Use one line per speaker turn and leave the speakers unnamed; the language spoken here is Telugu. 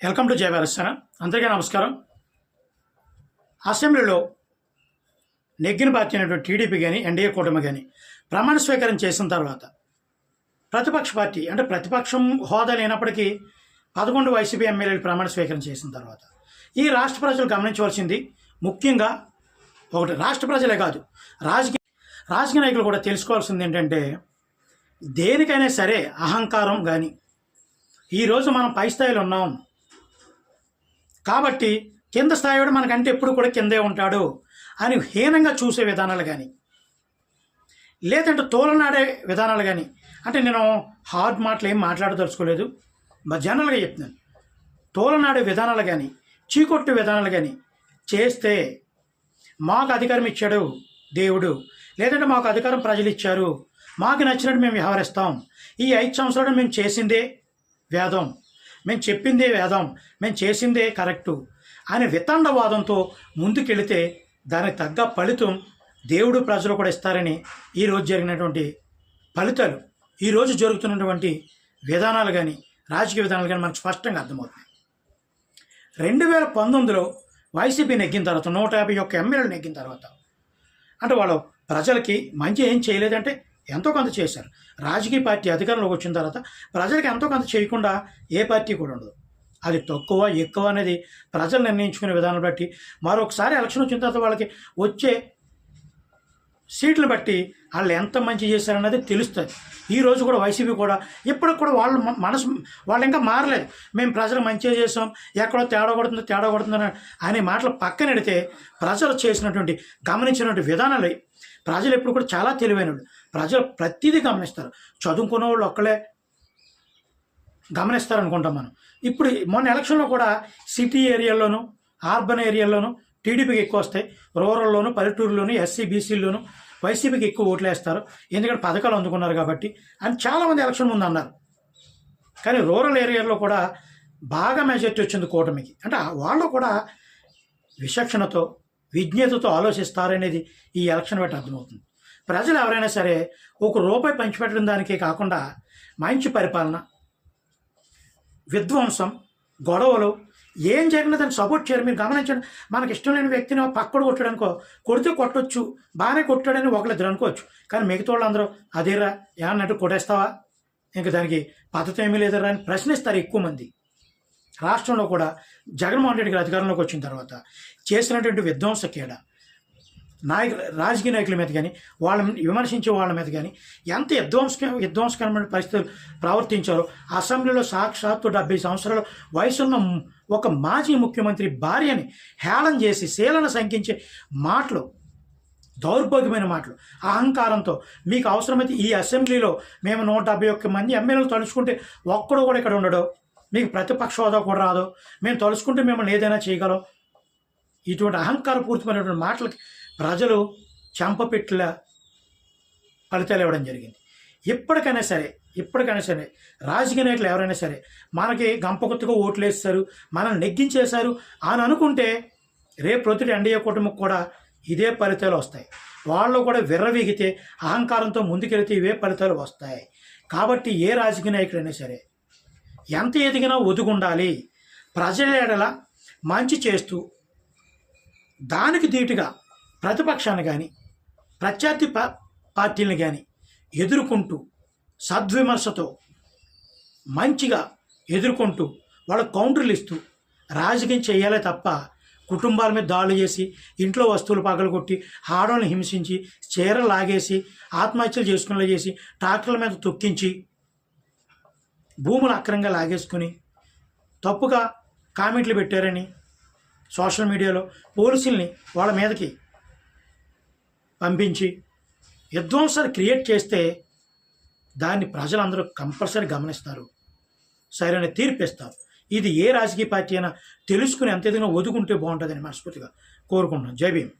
Welcome to Jayabharat. అందరికీ నమస్కారం. అసెంబ్లీలో నెగ్గిన పార్టీ అయినటువంటి టీడీపీ కానీ ఎన్డీఏ కూటమి కానీ ప్రమాణ స్వీకారం చేసిన తర్వాత ప్రతిపక్ష పార్టీ అంటే ప్రతిపక్షం హోదా లేనప్పటికీ 11 వైసీపీ ఎమ్మెల్యేలు ప్రమాణ స్వీకారం చేసిన తర్వాత ఈ రాష్ట్ర ప్రజలు గమనించవలసింది ముఖ్యంగా ఒకటి, రాష్ట్ర ప్రజలే కాదు రాజకీయ నాయకులు కూడా తెలుసుకోవాల్సింది ఏంటంటే దేనికైనా సరే అహంకారం కానీ ఈరోజు మనం పై స్థాయిలో ఉన్నాం కాబట్టి కింద స్థాయివాడు మనకంటే ఎప్పుడు కూడా కిందే ఉంటాడు అని హీనంగా చూసే విధానాలు కానీ లేదంటే తోలనాడే విధానాలు కానీ, అంటే నేను హార్డ్ మాటలు ఏం మాట్లాడదలుచుకోలేదు, జనరల్గా చెప్తున్నాను. తోలనాడే విధానాలు కానీ చీకొట్టు విధానాలు కానీ చేస్తే మాకు అధికారం ఇచ్చాడు దేవుడు, లేదంటే మాకు అధికారం ప్రజలు ఇచ్చారు, మాకు నచ్చినట్టు మేము వ్యవహరిస్తాం, ఈ 5 సంవత్సరాలు మేము చేసిందే వేదం, మేము చెప్పిందే వేదం, మేము చేసిందే కరెక్టు అనే వితండవాదంతో ముందుకెళితే దానికి తగ్గ ఫలితం దేవుడు ప్రజలు కూడా ఇస్తారని ఈరోజు జరిగినటువంటి ఫలితాలు, ఈరోజు జరుగుతున్నటువంటి విధానాలు కానీ రాజకీయ విధానాలు కానీ మనకు స్పష్టంగా అర్థమవుతుంది. 2019లో వైసీపీ నెగ్గిన తర్వాత 151 ఎమ్మెల్యేలు నెగ్గిన తర్వాత అంటే వాళ్ళు ప్రజలకి మంచి ఏం చేయలేదంటే ఎంతో కొంత చేశారు. రాజకీయ పార్టీ అధికారంలోకి వచ్చిన తర్వాత ప్రజలకు ఎంతో కొంత చేయకుండా ఏ పార్టీ కూడా ఉండదు. అది తక్కువ ఎక్కువ అనేది ప్రజలు నిర్ణయించుకునే విధానం బట్టి మరొకసారి ఎలక్షన్ వచ్చిన తర్వాత వాళ్ళకి వచ్చే సీట్లను బట్టి వాళ్ళు ఎంత మంచి చేశారన్నది తెలుస్తుంది. ఈరోజు కూడా వైసీపీ కూడా ఇప్పటికి కూడా వాళ్ళు ఇంకా మారలేదు. మేము ప్రజలు మంచిగా చేసాం, ఎక్కడో తేడా కొడుతుందని అనే మాటలు పక్కనెడితే ప్రజలు చేసినటువంటి గమనించినటువంటి విధానాలు, ప్రజలు ఎప్పుడు కూడా చాలా తెలివైన వాళ్ళు, ప్రజలు ప్రతిదీ గమనిస్తారు. చదువుకున్న వాళ్ళు ఒక్కలే గమనిస్తారనుకుంటాం మనం. ఇప్పుడు మొన్న ఎలక్షన్లో కూడా సిటీ ఏరియాల్లోనూ అర్బన్ ఏరియాల్లోనూ టీడీపీకి ఎక్కువ వస్తాయి, రూరల్లోను పల్లెటూరులోను ఎస్సీ బీసీల్లోనూ వైసీపీకి ఎక్కువ ఓట్లు వేస్తారు, ఎందుకంటే పథకాలు అందుకున్నారు కాబట్టి అని చాలామంది ఎలక్షన్ ముందు అన్నారు. కానీ రూరల్ ఏరియాలో కూడా బాగా మెజారిటీ వచ్చింది కూటమికి. అంటే వాళ్ళు కూడా విచక్షణతో విజ్ఞతతో ఆలోచిస్తారనేది ఈ ఎలక్షన్ బట్టి అర్థమవుతుంది. ప్రజలు ఎవరైనా సరే ₹1 పంచిపెట్టడం దానికే కాకుండా మంచి పరిపాలన, విధ్వంసం, గొడవలు ఏం జరిగినా దాన్ని సపోర్ట్ చేయరు. మీరు గమనించండి, మనకి ఇష్టం లేని వ్యక్తిని పక్కడు కొట్టాడనుకో, కొడితే కొట్టొచ్చు, బాగానే కొట్టాడని ఒకళ్ళిద్దరు అనుకోవచ్చు, కానీ మిగతా వాళ్ళందరూ అదేరా ఏమన్నట్టు కొట్టేస్తావా, ఇంకా దానికి పద్ధతి ఏమీ లేదరా అని ప్రశ్నిస్తారు ఎక్కువ మంది. రాష్ట్రంలో కూడా జగన్మోహన్ రెడ్డి గారు అధికారంలోకి వచ్చిన తర్వాత చేసినటువంటి విధ్వంస క్రీడ రాజకీయ నాయకుల మీద కానీ వాళ్ళని విమర్శించే వాళ్ళ మీద కానీ ఎంత విధ్వంసకరమైన పరిస్థితులు ప్రవర్తించారో, అసెంబ్లీలో సాక్షాత్తు 70 సంవత్సరాల వయసున్న ఒక మాజీ ముఖ్యమంత్రి భార్యని హేళన చేసి శీలన శంకించే మాటలు, దౌర్భాగ్యమైన మాటలు, అహంకారంతో మీకు అవసరమైతే ఈ అసెంబ్లీలో మేము 171 మంది ఎమ్మెల్యేలు తలుచుకుంటే ఒక్కడు కూడా ఇక్కడ ఉండడు, మీకు ప్రతిపక్ష హోదా కూడా రాదు, మేము తలుచుకుంటే మిమ్మల్ని ఏదైనా చేయగలం, ఇటువంటి అహంకారపూరితమైనటువంటి మాటలకి ప్రజలు చెంపపెట్ల ఫలితాలు ఇవ్వడం జరిగింది. ఇప్పటికైనా సరే రాజకీయ నాయకులు ఎవరైనా సరే మనకి గంపకొత్తగా ఓట్లు వేస్తారు, మనల్ని నెగ్గించేశారు అని అనుకుంటే రేపు ప్రొద్దుట ఎన్డీఏ కూటమికి కూడా ఇదే ఫలితాలు వస్తాయి. వాళ్ళు కూడా విర్రవీగితే అహంకారంతో ముందుకెళ్తే ఇవే ఫలితాలు వస్తాయి. కాబట్టి ఏ రాజకీయ నాయకుడైనా సరే ఎంత ఎదిగినా ఒదుగుండాలి, ప్రజల ఎడల మంచి చేస్తూ దానికి ధీటుగా ప్రతిపక్షాన్ని కానీ ప్రత్యర్థి పార్టీలను కానీ ఎదుర్కొంటూ సద్విమర్శతో మంచిగా ఎదుర్కొంటూ వాళ్ళకు కౌంటర్లు ఇస్తూ రాజకీయం చేయాలే తప్ప కుటుంబాల మీద దాడులు చేసి ఇంట్లో వస్తువులు పగలగొట్టి ఆడవాళ్ళని హింసించి చీరలు లాగేసి ఆత్మహత్యలు చేసుకునేలా చేసి ట్రాక్టర్ల మీద తొక్కించి భూములు అక్రమంగా లాగేసుకొని తప్పుగా కామెంట్లు పెట్టారని సోషల్ మీడియాలో పోలీసుల్ని వాళ్ళ మీదకి పంపించి విధ్వంసాలు క్రియేట్ చేస్తే దాన్ని ప్రజలందరూ కంపల్సరీ గమనిస్తారు, సరైన తీర్పిస్తారు. ఇది ఏ రాజకీయ పార్టీ అయినా తెలుసుకుని ఎంత ఎదిగినా ఒదుకుంటే బాగుంటుందని మనస్ఫూర్తిగా కోరుకుంటున్నాను. జై భీమ్.